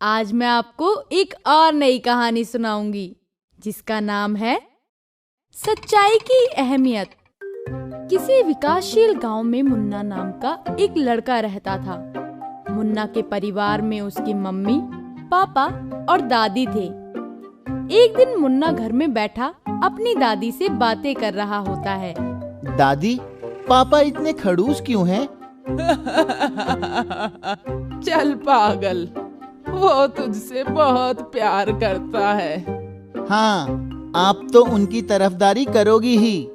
आज मैं आपको एक और नई कहानी सुनाऊंगी जिसका नाम है सच्चाई की अहमियत। किसी विकासशील गांव में मुन्ना नाम का एक लड़का रहता था। मुन्ना के परिवार में उसकी मम्मी, पापा और दादी थे। एक दिन मुन्ना घर में बैठा अपनी दादी से बातें कर रहा होता है। दादी, पापा इतने खड़ूस क्यों हैं? चल पागल, वो तुझसे बहुत प्यार करता है। हाँ, आप तो उनकी तरफदारी करोगी ही।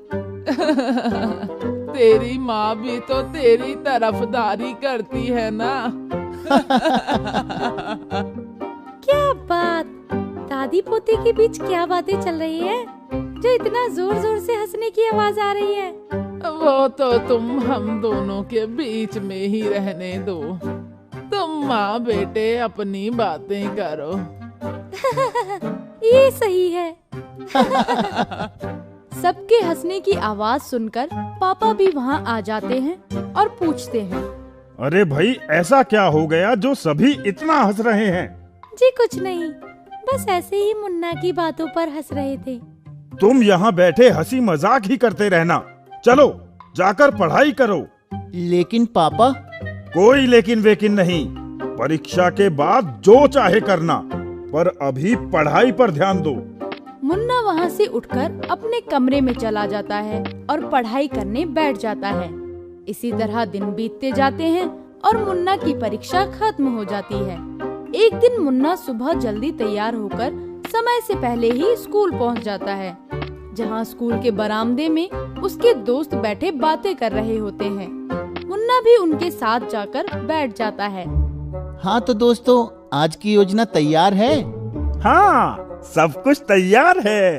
तेरी माँ भी तो तेरी तरफदारी करती है ना। क्या बात, दादी पोते के बीच क्या बातें चल रही है जो इतना जोर जोर से हंसने की आवाज आ रही है? वो तो तुम हम दोनों के बीच में ही रहने दो। तुम माँ बेटे अपनी बातें करो। ये सही है। सबके हंसने की आवाज सुनकर पापा भी वहाँ आ जाते हैं और पूछते हैं, अरे भाई, ऐसा क्या हो गया जो सभी इतना हंस रहे हैं? जी कुछ नहीं, बस ऐसे ही मुन्ना की बातों पर हंस रहे थे। तुम यहाँ बैठे हंसी मजाक ही करते रहना। चलो जाकर पढ़ाई करो। लेकिन पापा। कोई लेकिन वेकिन नहीं। परीक्षा के बाद जो चाहे करना, पर अभी पढ़ाई पर ध्यान दो। मुन्ना वहाँ से उठकर अपने कमरे में चला जाता है और पढ़ाई करने बैठ जाता है। इसी तरह दिन बीतते जाते हैं और मुन्ना की परीक्षा खत्म हो जाती है। एक दिन मुन्ना सुबह जल्दी तैयार होकर समय से पहले ही स्कूल पहुँच जाता है, जहाँ स्कूल के बरामदे में उसके दोस्त बैठे बातें कर रहे होते हैं। मुन्ना भी उनके साथ जाकर बैठ जाता है। हाँ तो दोस्तों, आज की योजना तैयार है? हाँ, सब कुछ तैयार है।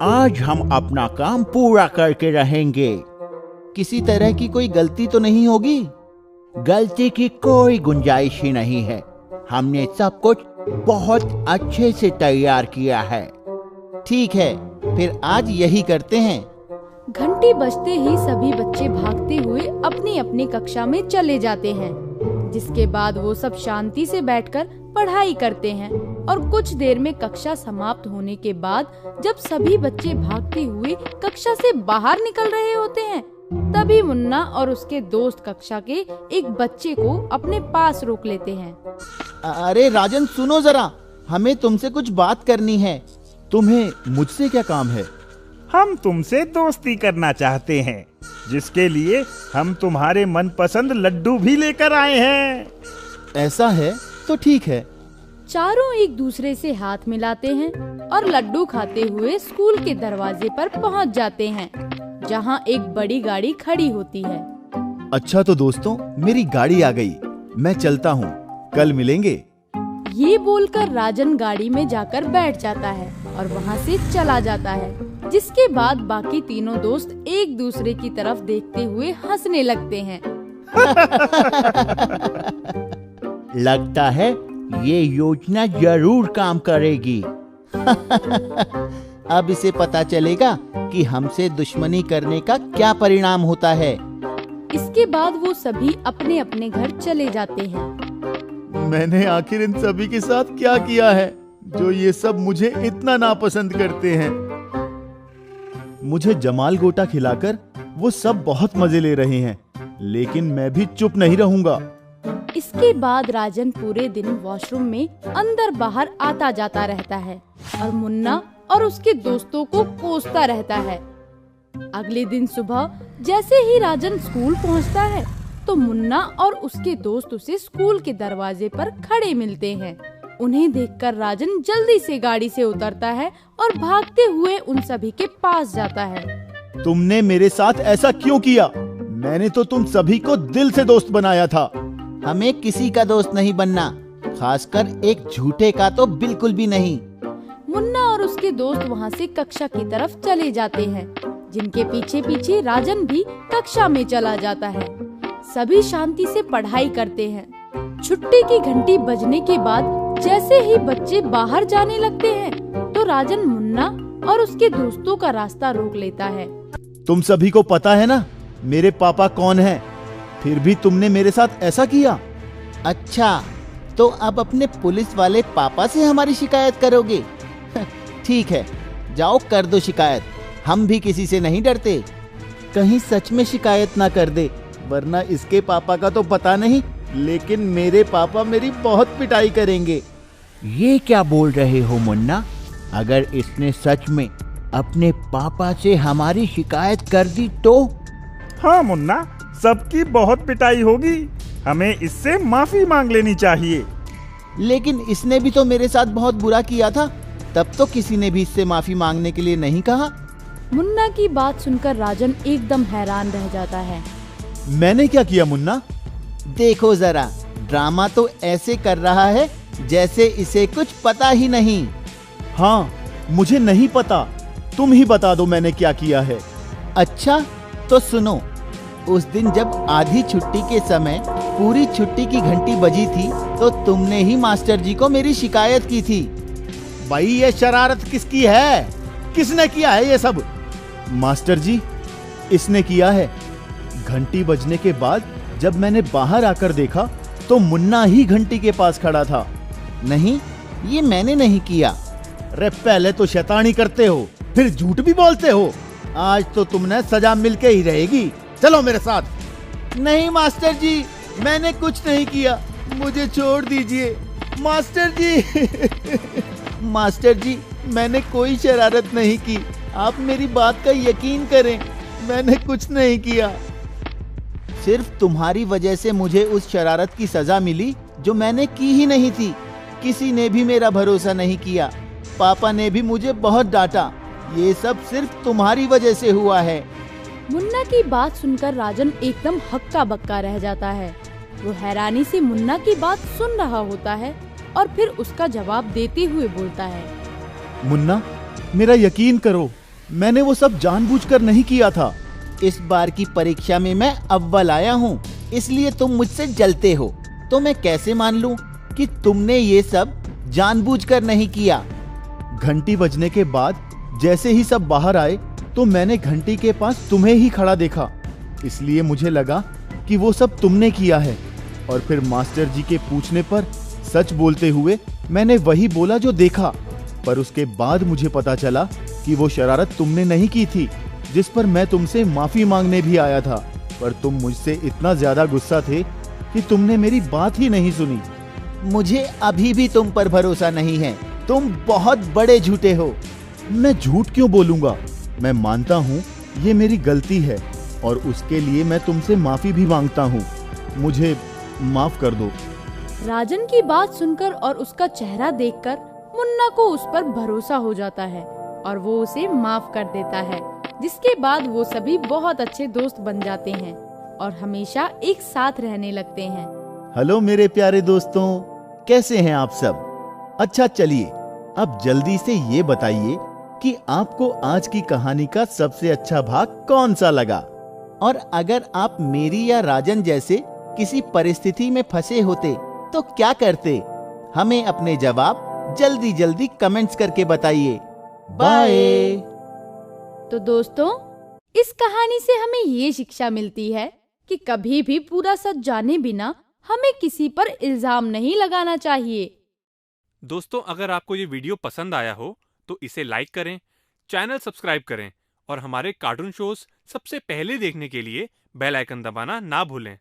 आज हम अपना काम पूरा करके रहेंगे। किसी तरह की कोई गलती तो नहीं होगी? गलती की कोई गुंजाइश ही नहीं है। हमने सब कुछ बहुत अच्छे से तैयार किया है। ठीक है, फिर आज यही करते हैं। घंटी बजते ही सभी बच्चे भागते हुए अपनी अपनी कक्षा में चले जाते हैं, जिसके बाद वो सब शांति से बैठकर पढ़ाई करते हैं। और कुछ देर में कक्षा समाप्त होने के बाद जब सभी बच्चे भागते हुए कक्षा से बाहर निकल रहे होते हैं, तभी मुन्ना और उसके दोस्त कक्षा के एक बच्चे को अपने पास रोक लेते हैं। अरे राजन, सुनो जरा, हमें तुमसे कुछ बात करनी है। तुम्हें मुझसे क्या काम है? हम तुमसे दोस्ती करना चाहते हैं, जिसके लिए हम तुम्हारे मनपसंद लड्डू भी लेकर आए हैं। ऐसा है तो ठीक है। चारों एक दूसरे से हाथ मिलाते हैं और लड्डू खाते हुए स्कूल के दरवाजे पर पहुंच जाते हैं, जहां एक बड़ी गाड़ी खड़ी होती है। अच्छा तो दोस्तों, मेरी गाड़ी आ गई, मैं चलता हूँ, कल मिलेंगे। ये बोलकर राजन गाड़ी में जाकर बैठ जाता है और वहाँ से चला जाता है, जिसके बाद बाकी तीनों दोस्त एक दूसरे की तरफ देखते हुए हंसने लगते हैं। लगता है ये योजना जरूर काम करेगी। अब इसे पता चलेगा कि हमसे दुश्मनी करने का क्या परिणाम होता है। इसके बाद वो सभी अपने अपने घर चले जाते हैं। मैंने आखिर इन सभी के साथ क्या किया है जो ये सब मुझे इतना नापसंद करते हैं? मुझे जमाल गोटा खिलाकर वो सब बहुत मजे ले रहे हैं, लेकिन मैं भी चुप नहीं रहूंगा। इसके बाद राजन पूरे दिन वॉशरूम में अंदर बाहर आता जाता रहता है और मुन्ना और उसके दोस्तों को कोसता रहता है। अगले दिन सुबह जैसे ही राजन स्कूल पहुंचता है, तो मुन्ना और उसके दोस्त उसे स्कूल के दरवाजे पर खड़े मिलते हैं। उन्हें देखकर राजन जल्दी से गाड़ी से उतरता है और भागते हुए उन सभी के पास जाता है। तुमने मेरे साथ ऐसा क्यों किया? मैंने तो तुम सभी को दिल से दोस्त बनाया था। हमें किसी का दोस्त नहीं बनना, खासकर एक झूठे का तो बिल्कुल भी नहीं। मुन्ना और उसके दोस्त वहाँ से कक्षा की तरफ चले जाते हैं, जिनके पीछे पीछे राजन भी कक्षा में चला जाता है। सभी शांति से पढ़ाई करते हैं। छुट्टी की घंटी बजने के बाद जैसे ही बच्चे बाहर जाने लगते हैं, तो राजन मुन्ना और उसके दोस्तों का रास्ता रोक लेता है। तुम सभी को पता है ना मेरे पापा कौन हैं? फिर भी तुमने मेरे साथ ऐसा किया। अच्छा, तो अब अपने पुलिस वाले पापा से हमारी शिकायत करोगे? ठीक है, जाओ कर दो शिकायत, हम भी किसी से नहीं डरते। कहीं सच में शिकायत ना कर दे, वरना इसके पापा का तो पता नहीं, लेकिन मेरे पापा मेरी बहुत पिटाई करेंगे। ये क्या बोल रहे हो मुन्ना? अगर इसने सच में अपने पापा से हमारी शिकायत कर दी तो? हाँ मुन्ना, सबकी बहुत पिटाई होगी, हमें इससे माफी मांग लेनी चाहिए। लेकिन इसने भी तो मेरे साथ बहुत बुरा किया था, तब तो किसी ने भी इससे माफी मांगने के लिए नहीं कहा। मुन्ना की बात सुनकर राजन एकदम हैरान रह जाता है। मैंने क्या किया मुन्ना? देखो जरा, ड्रामा तो ऐसे कर रहा है जैसे इसे कुछ पता ही नहीं। हाँ, मुझे नहीं पता, तुम ही बता दो मैंने क्या किया है। अच्छा तो सुनो, उस दिन जब आधी छुट्टी के समय पूरी छुट्टी की घंटी बजी थी तो तुमने ही मास्टर जी को मेरी शिकायत की थी। भाई ये शरारत किसकी है? किसने किया है ये सब? मास्टर जी, इसने किया है। घंटी बजने के बाद जब मैंने बाहर आकर देखा तो मुन्ना ही घंटी के पास खड़ा था। नहीं, ये मैंने नहीं किया। अरे पहले तो शैतानी करते हो, फिर झूठ भी बोलते हो। आज तो तुमने सजा मिलके ही रहेगी, चलो मेरे साथ। नहीं मास्टर जी, मैंने कुछ नहीं किया, मुझे छोड़ दीजिए मास्टर जी। मास्टर जी, मैंने कोई शरारत नहीं की, आप मेरी बात का यकीन करें, मैंने कुछ नहीं किया। सिर्फ तुम्हारी वजह से मुझे उस शरारत की सजा मिली जो मैंने की ही नहीं थी। किसी ने भी मेरा भरोसा नहीं किया, पापा ने भी मुझे बहुत डांटा। ये सब सिर्फ तुम्हारी वजह से हुआ है। मुन्ना की बात सुनकर राजन एकदम हक्का बक्का रह जाता है। वो हैरानी से मुन्ना की बात सुन रहा होता है और फिर उसका जवाब देते हुए बोलता है। मुन्ना, मेरा यकीन करो, मैंने वो सब जानबूझकर नहीं किया था। इस बार की परीक्षा में मैं अव्वल आया हूँ, इसलिए तुम मुझसे जलते हो। तो मैं कैसे मान लूँ कि तुमने ये सब जानबूझकर नहीं किया? घंटी बजने के बाद जैसे ही सब बाहर आए तो मैंने घंटी के पास तुम्हें ही खड़ा देखा, इसलिए मुझे लगा कि वो सब तुमने किया है। और फिर मास्टर जी के पूछने पर सच बोलते हुए मैंने वही बोला जो देखा। पर उसके बाद मुझे पता चला कि वो शरारत तुमने नहीं की थी, जिस पर मैं तुमसे माफी मांगने भी आया था। पर तुम मुझसे इतना ज्यादा गुस्सा थे कि तुमने मेरी बात ही नहीं सुनी। मुझे अभी भी तुम पर भरोसा नहीं है, तुम बहुत बड़े झूठे हो। मैं झूठ क्यों बोलूंगा? मैं मानता हूँ ये मेरी गलती है और उसके लिए मैं तुमसे माफी भी मांगता हूँ। मुझे माफ कर दो। राजन की बात सुनकर और उसका चेहरा देखकर मुन्ना को उस पर भरोसा हो जाता है और वो उसे माफ कर देता है, जिसके बाद वो सभी बहुत अच्छे दोस्त बन जाते हैं और हमेशा एक साथ रहने लगते हैं। हेलो मेरे प्यारे दोस्तों, कैसे हैं आप सब? अच्छा चलिए, अब जल्दी से ये बताइए कि आपको आज की कहानी का सबसे अच्छा भाग कौन सा लगा? और अगर आप मेरी या राजन जैसे किसी परिस्थिति में फंसे होते तो क्या करते? हमें अपने जवाब जल्दी जल्दी कमेंट्स करके बताइए। बाय। तो दोस्तों, इस कहानी से हमें ये शिक्षा मिलती है कि कभी भी पूरा सच जाने बिना हमें किसी पर इल्जाम नहीं लगाना चाहिए। दोस्तों, अगर आपको ये वीडियो पसंद आया हो तो इसे लाइक करें, चैनल सब्सक्राइब करें और हमारे कार्टून शोज सबसे पहले देखने के लिए बेल आइकन दबाना ना भूलें।